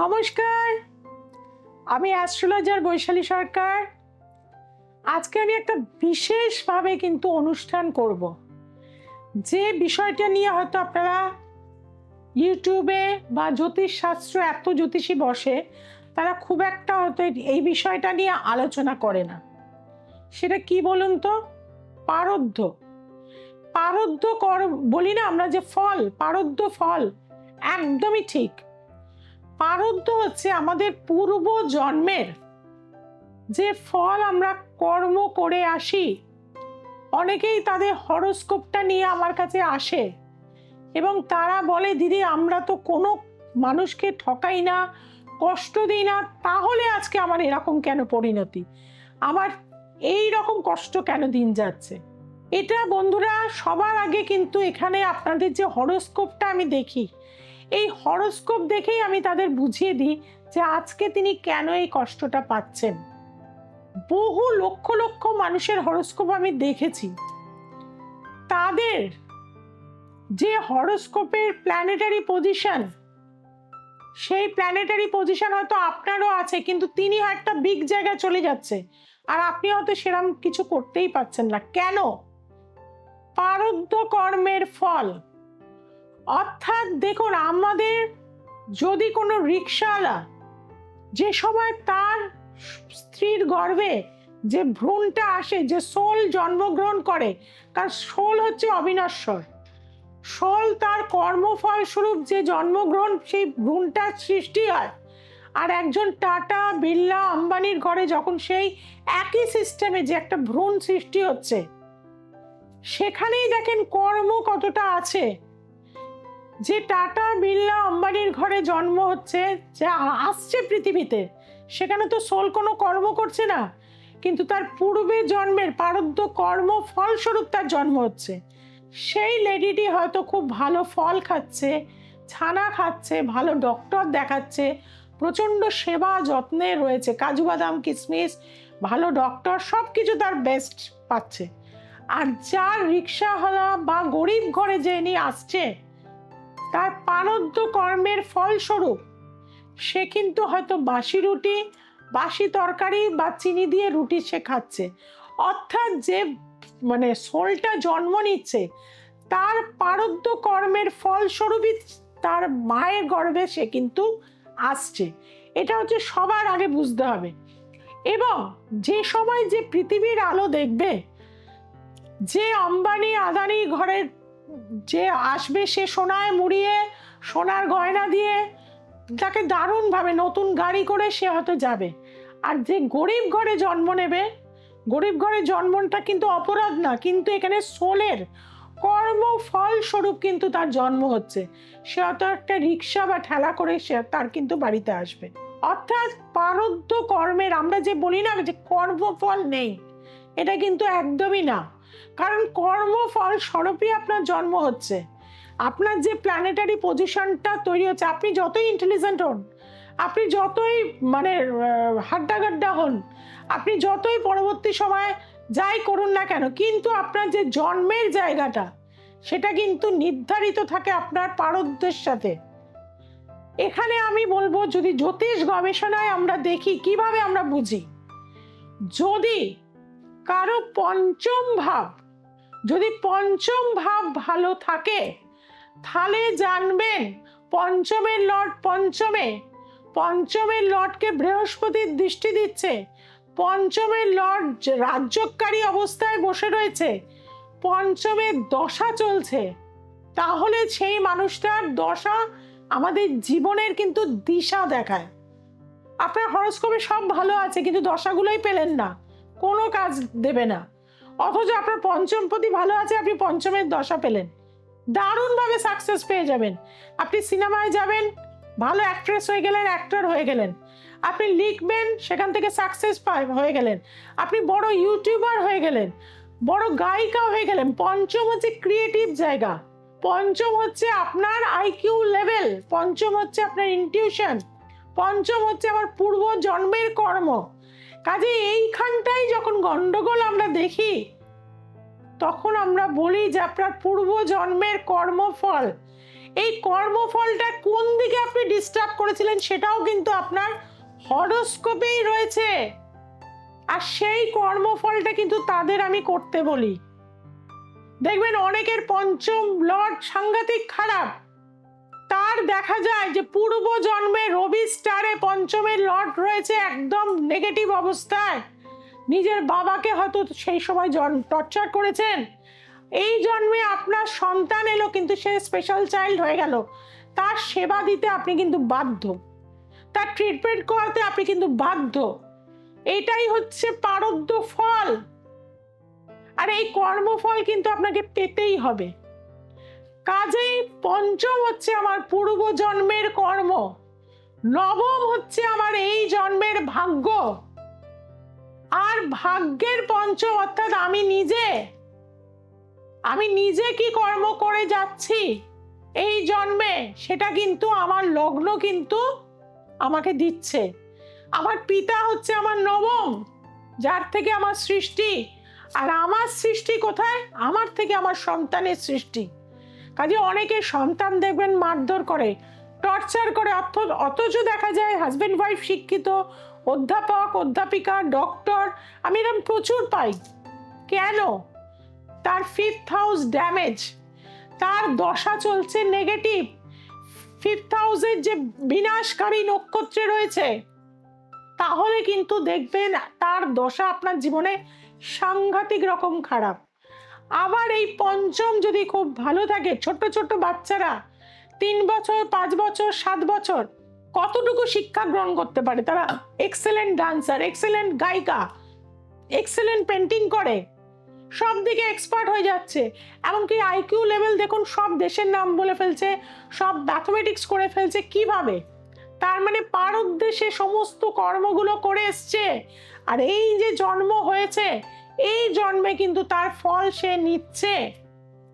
নমস্কার, আমি অ্যাস্ট্রোলজার বৈশালী সরকার। আজকে আমি একটা বিশেষভাবে কিন্তু অনুষ্ঠান করব, যে বিষয়টা নিয়ে হয়তো আপনারা ইউটিউবে বা জ্যোতিষশাস্ত্র এত জ্যোতিষী বসে, তারা খুব একটা হয়তো এই বিষয়টা নিয়ে আলোচনা করে না। সেটা কি বলুন তো? পারদ্ধ। পারদ্ধ বলি না আমরা, যে ফল, পারদ্ধ ফল, একদমই ঠিক। পারদ্ধ হচ্ছে আমাদের পূর্ব জন্মের যে ফল আমরা কর্ম করে আসি। অনেকেই তাদের হরোস্কোপটা নিয়ে আমার কাছে আসে এবং তারা বলে, দিদি আমরা তো কোনো মানুষকে ঠকাই না, কষ্ট দিই না, তাহলে আজকে আমার এরকম কেন পরিণতি, আমার এই রকম কষ্ট কেন দিন যাচ্ছে। এটা বন্ধুরা, সবার আগে কিন্তু এখানে আপনাদের যে হরোস্কোপটা আমি দেখি, এই হরোস্কোপ দেখেই আমি তাদের বুঝিয়ে দিই যে আজকে তিনি কেন এই কষ্টটা পাচ্ছেন। বহু লক্ষ লক্ষ মানুষের হরোস্কোপ আমি দেখেছি। তাদের যে হরোস্কোপের প্ল্যানেটারি পজিশন, সেই প্ল্যানেটারি পজিশন হয়তো আপনারও আছে, কিন্তু তিনি একটা বিগ জায়গায় চলে যাচ্ছে আর আপনি হয়তো সেরকম কিছু করতেই পারছেন না। কেন? পারদ্ধ কর্মের ফল। অর্থাৎ দেখুন, আমাদের যদি কোনো রিক্সাওয়ালা যে সময় তার স্ত্রীর গর্ভে যে ভ্রূণটা আসে, যে সোল জন্মগ্রহণ করে, কারণ সোল হচ্ছে অবিনশ্বর, সোল তার কর্মফল স্বরূপ যে জন্মগ্রহণ, সেই ভ্রূণটার সৃষ্টি হয়। আর একজন টাটা, বিড়লা, আম্বানির ঘরে যখন সেই একই সিস্টেমে যে একটা ভ্রূণ সৃষ্টি হচ্ছে, সেখানেই দেখেন কর্ম কতটা আছে। যে টাটা, বিড়লা, আম্বানির ঘরে জন্ম হচ্ছে, যে আসছে পৃথিবীতে, সেখানে তো সোল কোনো কর্ম করছে না, কিন্তু তার পূর্বে জন্মের প্রারব্ধ কর্ম ফলস্বরূপ তার জন্ম হচ্ছে। সেই লেডিটি হয়তো খুব ভালো ফল খাচ্ছে, ছানা খাচ্ছে, ভালো ডক্টর দেখাচ্ছে, প্রচণ্ড সেবা যত্নে রয়েছে, কাজু বাদাম, কিশমিশ, ভালো ডক্টর, সব কিছু তার বেস্ট পাচ্ছে। আর যার রিক্সাওয়ালা বা গরিব ঘরে যে ইনি আসছে, তার প্রারব্ধ কর্মের ফলস্বরূপ সে কিন্তু হয়তো বাসি রুটি, বাসি তরকারি বা চিনি দিয়ে রুটি সে খাচ্ছে। অর্থাৎ যে সোলটা জন্ম নিচ্ছে, তার প্রারব্ধ কর্মের ফলস্বরূপই তার মায়ের গর্ভে সে কিন্তু আসছে। এটা হচ্ছে সবার আগে বুঝতে হবে। এবং যে সময় যে পৃথিবীর আলো দেখবে, যে আম্বানি আদানি ঘরে যে আসবে, সে সোনায় মুড়িয়ে, সোনার গয়না দিয়ে তাকে দারুণভাবে নতুন গাড়ি করে সে হয়তো যাবে। আর যে গরিব ঘরে জন্ম নেবে, গরিব ঘরে জন্মটা কিন্তু অপরাধ না, কিন্তু এখানে সোলের কর্ম ফল স্বরূপ কিন্তু তার জন্ম হচ্ছে। সে হয়তো একটা রিক্সা বা ঠেলা করে সে তার কিন্তু বাড়িতে আসবে। অর্থাৎ প্রারব্ধ কর্মের, আমরা যে বলি না যে কর্মফল নেই, এটা কিন্তু একদমই না। কারণ কর্মফল স্বরূপই আপনার জন্ম হচ্ছে। আপনার যে প্ল্যানেটারি পজিশনটা তৈরি হচ্ছে, আপনি যতই ইন্টেলিজেন্ট হন, আপনি যতই হাড্ডাগাড্ডা হন, আপনি যতই পরবর্তী সময় যাই করুন না কেন, কিন্তু আপনার যে জন্মের জায়গাটা, সেটা কিন্তু নির্ধারিত থাকে আপনার প্রারব্ধের সাথে। এখানে আমি বলবো, যদি জ্যোতিষ গবেষণায় আমরা দেখি, কিভাবে আমরা বুঝি, যদি কারো যদি পঞ্চম ভাব ভালো থাকে, তাহলে জানবেন পঞ্চমের লর্ডকে বৃহস্পতির দৃষ্টি দিচ্ছে, পঞ্চমের লর্ড রাজ্যকারী অবস্থায় বসে রয়েছে, পঞ্চমের দশা চলছে, তাহলে সেই মানুষটার দশা আমাদের জীবনের কিন্তু দিশা দেখায়। আপনার হরোস্কোপে সব ভালো আছে, কিন্তু দশাগুলোই পেলেন না, কোনো কাজ দেবে না। অথচ আপনার পঞ্চমপতি ভালো আছে, আপনি পঞ্চমের দশা পেলেন, দারুণভাবে সাকসেস পেয়ে যাবেন। আপনি সিনেমায় যাবেন, ভালো অ্যাক্ট্রেস হয়ে গেলেন, অ্যাক্টর হয়ে গেলেন। আপনি লিখবেন, সেখান থেকে সাকসেস হয়ে গেলেন। আপনি বড় ইউটিউবার হয়ে গেলেন, বড় গায়িকা হয়ে গেলেন। পঞ্চম হচ্ছে ক্রিয়েটিভ জায়গা, পঞ্চম হচ্ছে আপনার আইকিউ লেভেল, পঞ্চম হচ্ছে আপনার ইনটিউশন, পঞ্চম হচ্ছে আমার পূর্ব জন্মের কর্ম। কাজে এইখানটাই যখন গন্ডগোল আমরা দেখি, তখন আমরা বলি যে আপনার পূর্ব জন্মের কর্মফল এই কর্মফলটা কোন দিকে আপনি ডিস্টার্ব করেছিলেন সেটাও কিন্তু আপনার হরোস্কোপেই রয়েছে। আর সেই কর্মফলটা কিন্তু তাদের আমি করতে বলি। দেখবেন অনেকের পঞ্চম লর্ড সাংঘাতিক খারাপ, তার দেখা যায় যে পূর্ব জন্মে রবি স্টারে পঞ্চমের লর্ড রয়েছে একদম নেগেটিভ অবস্থায়, নিজের বাবাকে হয়তো সেই সময় টর্চার করেছেন, এই জন্মে আপনার সন্তান এলো কিন্তু সে স্পেশাল চাইল্ড হয়ে গেল, তার সেবা দিতে আপনি কিন্তু বাধ্য, তার ট্রিটমেন্ট করাতে আপনি কিন্তু বাধ্য। এটাই হচ্ছে প্রারব্ধ ফল। আর এই কর্মফল কিন্তু আপনাকে পেতেই হবে। কাজেই পঞ্চম হচ্ছে আমার পূর্ব জন্মের কর্ম, নবম হচ্ছে আমার এই জন্মের ভাগ্য, আর ভাগ্যের পঞ্চম অর্থাৎ আমি নিজে কি কর্ম করে যাচ্ছি এই জন্মে সেটা কিন্তু আমার লগ্ন কিন্তু আমাকে দিচ্ছে। আমার পিতা হচ্ছে আমার নবম, যার থেকে আমার সৃষ্টি, আর আমার সৃষ্টি কোথায়? আমার থেকে আমার সন্তানের সৃষ্টি। কাজে অনেকে সন্তান দেখবেন মারধর করে, টর্চার করে, অথচ দেখা যায় হাজবেন্ড ওয়াইফ শিক্ষিত, অধ্যাপক, অধ্যাপিকা, ডক্টর, আমি এরকম প্রচুর পাই। কেন? তার 5th হাউস ড্যামেজ, তার দশা চলছে নেগেটিভ, 5th হাউসের যে বিনাশকারী নক্ষত্রে রয়েছে, তাহলে কিন্তু দেখবেন তার দশা আপনার জীবনে সাংঘাতিক রকম খারাপ। আবার এই পঞ্চম যদি খুব ভালো থাকে, ছোট্ট ছোট্ট বাচ্চারা 3 বছর, 5 বছর, 7 বছর কতটুকু শিক্ষা গ্রহণ করতে পারে, তারা এক্সেলেন্ট ডান্সার, এক্সেলেন্ট গায়িকা, এক্সেলেন্ট পেন্টিং করে, সব দিকে এক্সপার্ট হয়ে যাচ্ছে, এমনকি আইকিউ লেভেল দেখুন, সব দেশের নাম বলে ফেলছে, সব ম্যাথমেটিক্স করে ফেলছে। কিভাবে? তার মানে পারোদ্দেশে সমস্ত কর্মগুলো করে এসছে, আর এই যে জন্ম হয়েছে এই জন্মে কিন্তু তার ফল সে নিচ্ছে।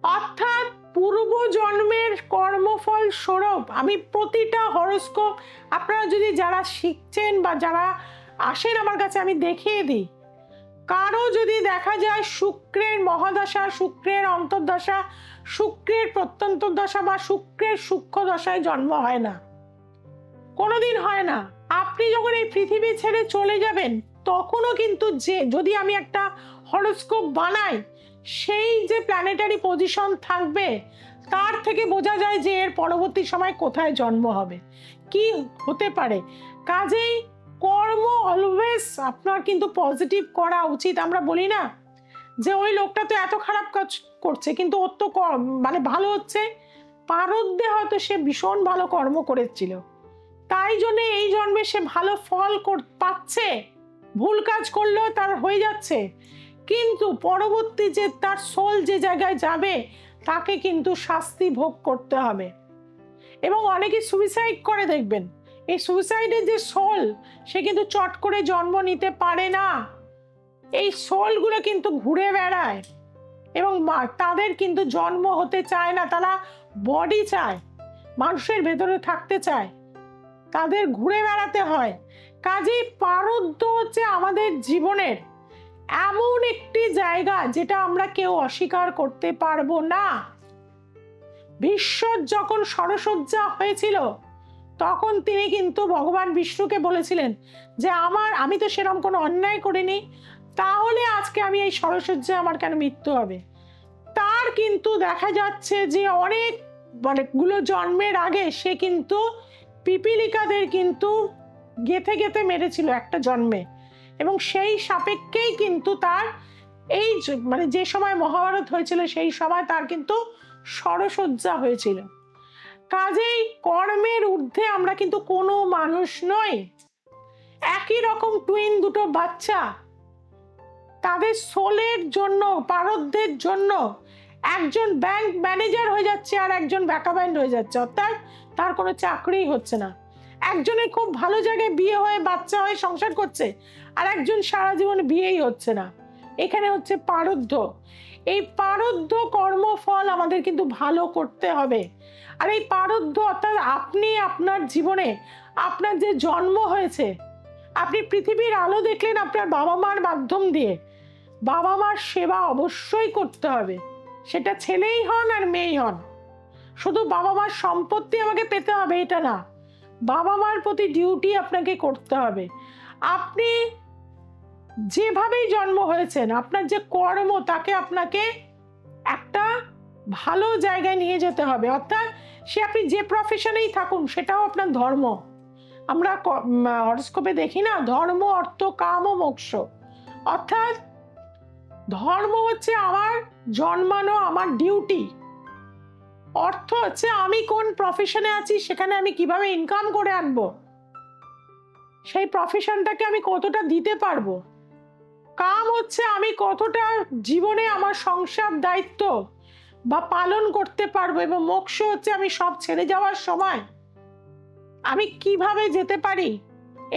অর্থাৎ পূর্ব জন্মের কর্মফল স্বরূপ আমি প্রতিটা হরোস্কোপ, আপনারা যদি যারা শিখছেন বা যারা আসেন আমার কাছে, আমি দেখিয়ে দিই। কারো যদি দেখা যায় শুক্রের মহাদশা, শুক্রের অন্তর্দশা, শুক্রের প্রত্যন্তর দশা বা শুক্রের সূক্ষ্ম দশায় জন্ম হয় না, কোনোদিন হয় না। আপনি যখন এই পৃথিবী ছেড়ে চলে যাবেন তখনও কিন্তু যদি আমি একটা হরোস্কোপ বানাই, সেই যে প্ল্যানেটারি পজিশন থাকবে তার থেকে বোঝা যায় যে এর পরবর্তী সময় কোথায় জন্ম হবে, কি হতে পারে। কাজেই কর্ম অলওয়েজ আপনার কিন্তু পজিটিভ করা উচিত। আমরা বলি না যে ওই লোকটা তো এত খারাপ কাজ করছে কিন্তু ওর তো মানে ভালো হচ্ছে, পারদ্দে হয়তো সে ভীষণ ভালো কর্ম করেছিল, তাই জন্য এই জন্মে সে ভালো ফল পাচ্ছে, ভুল কাজ করলেও তার হয়ে যাচ্ছে, কিন্তু পরবর্তী যে তার সোল যে জায়গায় যাবে তাকে কিন্তু শাস্তি ভোগ করতে হবে। এবং অনেকে সুইসাইড করে, দেখবেন এই সুইসাইডের যে সোল সে কিন্তু চট করে জন্ম নিতে পারে না, এই সোলগুলো কিন্তু ঘুরে বেড়ায় এবং তাদের কিন্তু জন্ম হতে চায় না, তারা বডি চায়, মানুষের ভেতরে থাকতে চায়, তাদের ঘুরে বেড়াতে হয়। কাজেই প্রারব্ধ হচ্ছে আমাদের জীবনের এমন একটি জায়গা যেটা আমরা কেউ অস্বীকার করতে পারবো না। বিশ্বর যখন ষড়সজ্জা হয়েছিল তখন তিনি কিন্তু ভগবান বিষ্ণুকে বলেছিলেন যে আমি তো সেরকম কোনো অন্যায় করিনি, তাহলে আজকে আমি এই ষড়সজ্জায় আমার কেন মৃত্যু হবে। তার কিন্তু দেখা যাচ্ছে যে অনেকগুলো জন্মের আগে সে কিন্তু পিপিলিকাদের কিন্তু গেথে গেথে মেরেছিল একটা জন্মে, এবং সেই সাপেক্ষেই কিন্তু তার এই যে সময় মহাভারত হয়েছিল সেই সময় তার কিন্তু ষড়সজ্জা হয়েছিল। কাজেই কর্মের ঊর্ধ্বে আমরা কিন্তু কোনো মানুষ নই। একই রকম টুইন দুটো বাচ্চা, তাদের সোলের জন্য, প্রারব্ধের জন্য একজন ব্যাংক ম্যানেজার হয়ে যাচ্ছে আর একজন ব্যাকআপ হয়ে যাচ্ছে, অর্থাৎ তার কোনো চাকরিই হচ্ছে না। একজনের খুব ভালো জায়গায় বিয়ে হয়ে বাচ্চা হয়ে সংসার করছে, আর একজন সারা জীবন বিয়েই হচ্ছে না। এখানে হচ্ছে প্রারব্ধ। এই প্রারব্ধ কর্মফল আমাদের কিন্তু ভালো করতে হবে। আর এই প্রারব্ধ অর্থাৎ আপনি আপনার জীবনে আপনার যে জন্ম হয়েছে, আপনি পৃথিবীর আলো দেখলেন আপনার বাবা মার মাধ্যম দিয়ে, বাবা মার সেবা অবশ্যই করতে হবে, সেটা ছেলেই হন আর মেয়েই হন। শুধু বাবা মার সম্পত্তি আমাকে পেতে হবে এটা না, বাবা মার প্রতি ডিউটি আপনাকে করতে হবে। আপনি যেভাবেই জন্ম হয়েছেন, আপনার যে কর্ম, তাকে আপনাকে একটা ভালো জায়গায় নিয়ে যেতে হবে। অর্থাৎ সে আপনি যে প্রফেশনেই থাকুন সেটাও আপনার ধর্ম। আমরা হরস্কোপে দেখি না, ধর্ম অর্থ কাম ও মোক্ষ। অর্থাৎ ধর্ম হচ্ছে আমার জন্মানো, আমার ডিউটি। অর্থ হচ্ছে আমি কোন প্রফেশনে আছি, সেখানে আমি কিভাবে ইনকাম করে আনবো, সেই প্রফেশনটাকে আমি কতটা দিতে পারবো। কাম হচ্ছে আমি কতটা জীবনে আমার সংসার দায়িত্ব বা পালন করতে পারবো, এবং মোক্ষ হচ্ছে আমি সব ছেড়ে যাওয়ার সময় আমি কিভাবে যেতে পারি।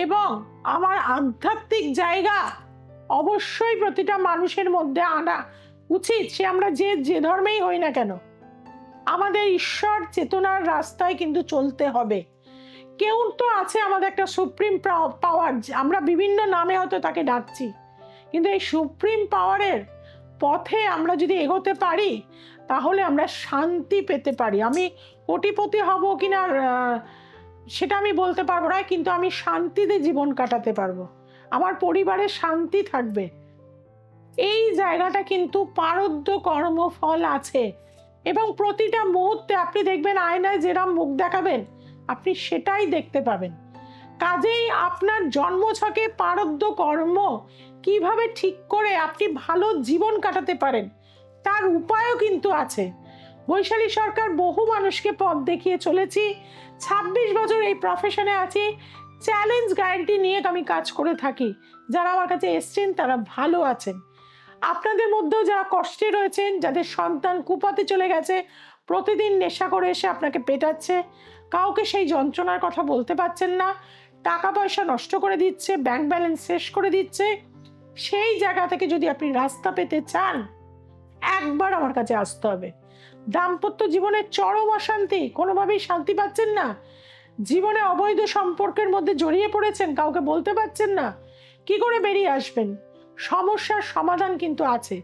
এবং আমার আধ্যাত্মিক জায়গা অবশ্যই প্রতিটা মানুষের মধ্যে আনা উচিত, সে আমরা যে ধর্মেই হই না কেন। আমাদের ঈশ্বর চেতনার রাস্তায় কিন্তু চলতে হবে। কেউ তো আছে আমাদের একটা সুপ্রিম পাওয়ার, আমরা বিভিন্ন নামে হয়তো তাকে ডাকছি, কিন্তু এই সুপ্রিম পাওয়ারের পথে আমরা যদি এগোতে পারি তাহলে আমরা শান্তি পেতে পারি। আমি কোটিপতি হব কিনা সেটা আমি বলতে পারবো না, কিন্তু আমি শান্তিতে জীবন কাটাতে পারবো, আমার পরিবারে শান্তি থাকবে। এই জায়গাটা কিন্তু প্রারব্ধ কর্মফল আছে, এবং প্রতিটা মুহূর্তে আপনি দেখবেন আয়নায় যেরকম মুখ দেখাবেন আপনি সেটাই দেখতে পাবেন। কাজেই আপনার জন্মছকে প্রারব্ধ কর্ম কিভাবে ঠিক করে আপনি ভালো জীবন কাটাতে পারেন তার উপায়ও কিন্তু আছে। বৈশালী সরকার বহু মানুষকে পথ দেখিয়ে চলেছি, 26 বছর এই প্রফেশনে আছি, চ্যালেঞ্জ গ্যারান্টি নিয়ে আমি কাজ করে থাকি। যারা আমার কাছে এসছেন তারা ভালো আছেন। আপনাদের মধ্যেও যারা কষ্টে রয়েছেন, যাদের সন্তান কুপথে চলে গেছে, প্রতিদিন নেশা করে এসে আপনাকে পেটাচ্ছে, কাউকে সেই যন্ত্রণার কথা বলতে পারছেন না, টাকা পয়সা নষ্ট করে দিচ্ছে, ব্যাংক ব্যালেন্স শেষ করে দিচ্ছে, সেই জায়গা থেকে যদি আপনি রাস্তা পেতে চান একবার আমার কাছে আসতে হবে। দাম্পত্য জীবনের চরম অশান্তি, কোনোভাবেই শান্তি পাচ্ছেন না, জীবনে অবৈধ সম্পর্কের মধ্যে জড়িয়ে পড়েছেন, কাউকে বলতে পারছেন না, কি করে বেরিয়ে আসবেন? সমস্যার সমাধান কিন্তু আছে।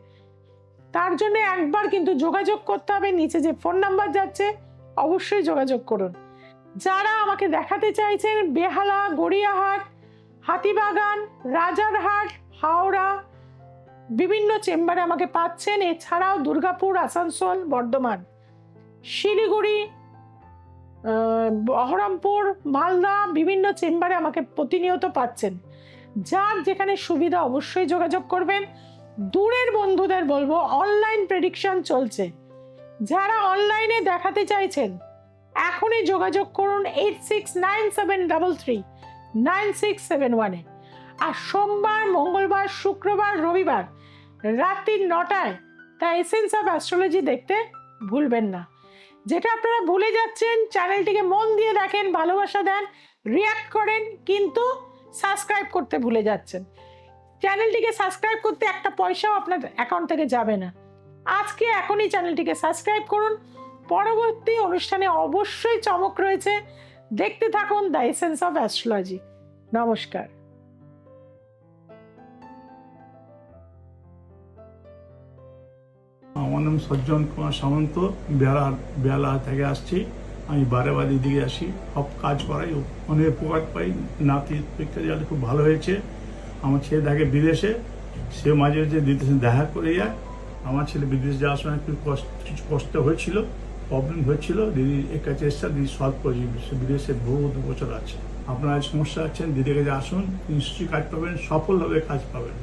তার জন্য একবার কিন্তু যোগাযোগ করতে হবে, নিচে যে ফোন নাম্বার যাচ্ছে অবশ্যই যোগাযোগ করুন। যারা আমাকে দেখাতে চাইছেন বেহালা, গড়িয়াহাট, হাতিবাগান, রাজারহাট, হাওড়া বিভিন্ন চেম্বারে আমাকে পাচ্ছেন। এছাড়াও দুর্গাপুর, আসানসোল, বর্ধমান, শিলিগুড়ি, বহরমপুর, মালদা বিভিন্ন চেম্বারে আমাকে প্রতিনিয়ত পাচ্ছেন। যার যেখানে সুবিধা অবশ্যই যোগাযোগ করবেন। দূরের বন্ধুদের বলবো অনলাইন প্রেডিকশন চলছে, যারা অনলাইনে দেখাতে চাইছেন এখনই যোগাযোগ করুন 8697339671-এ। আর সোমবার, মঙ্গলবার, শুক্রবার, রবিবার রাত্রি 9টায় দ্য এসেন্স অফ অ্যাস্ট্রোলজি দেখতে ভুলবেন না। যেটা আপনারা ভুলে যাচ্ছেন, চ্যানেলটিকে মন দিয়ে দেখেন, ভালোবাসা দেন, রিয়াক্ট করেন, কিন্তু সাবস্ক্রাইব করতে ভুলে যাচ্ছেন। চ্যানেলটিকে সাবস্ক্রাইব করতে একটা পয়সাও আপনার অ্যাকাউন্ট থেকে যাবে না। আজকে এখনই চ্যানেলটিকে সাবস্ক্রাইব করুন। পরবর্তী অনুষ্ঠানে অবশ্যই চমক রয়েছে, দেখতে থাকুন দ্য এসেন্স অফ অ্যাস্ট্রোলজি। নমস্কার। আমার নাম সজ্জন কুমার সামন্ত, বেহালা থেকে আসছি। আমি বারেবাদি দিকে আসি, সব কাজ করাই, অনেক উপকার পাই। নাতি পরীক্ষা দিয়ে খুব ভালো হয়েছে। আমার ছেলে থাকে বিদেশে, সে মাঝে মাঝে বিদেশে দেখা করে যায়। আমার ছেলে বিদেশ যাওয়ার সময় কিছু কষ্ট হয়েছিল, প্রবলেম হয়েছিল, দিদি এর কাছে এসছে, দিদি সলভ করেছি। সে বিদেশে বহু বছর আছে। আপনারা সমস্যা আছেন, দিদির কাছে আসুন, নিশ্চয়ই কাজ পাবেন, সফলভাবে কাজ পাবেন।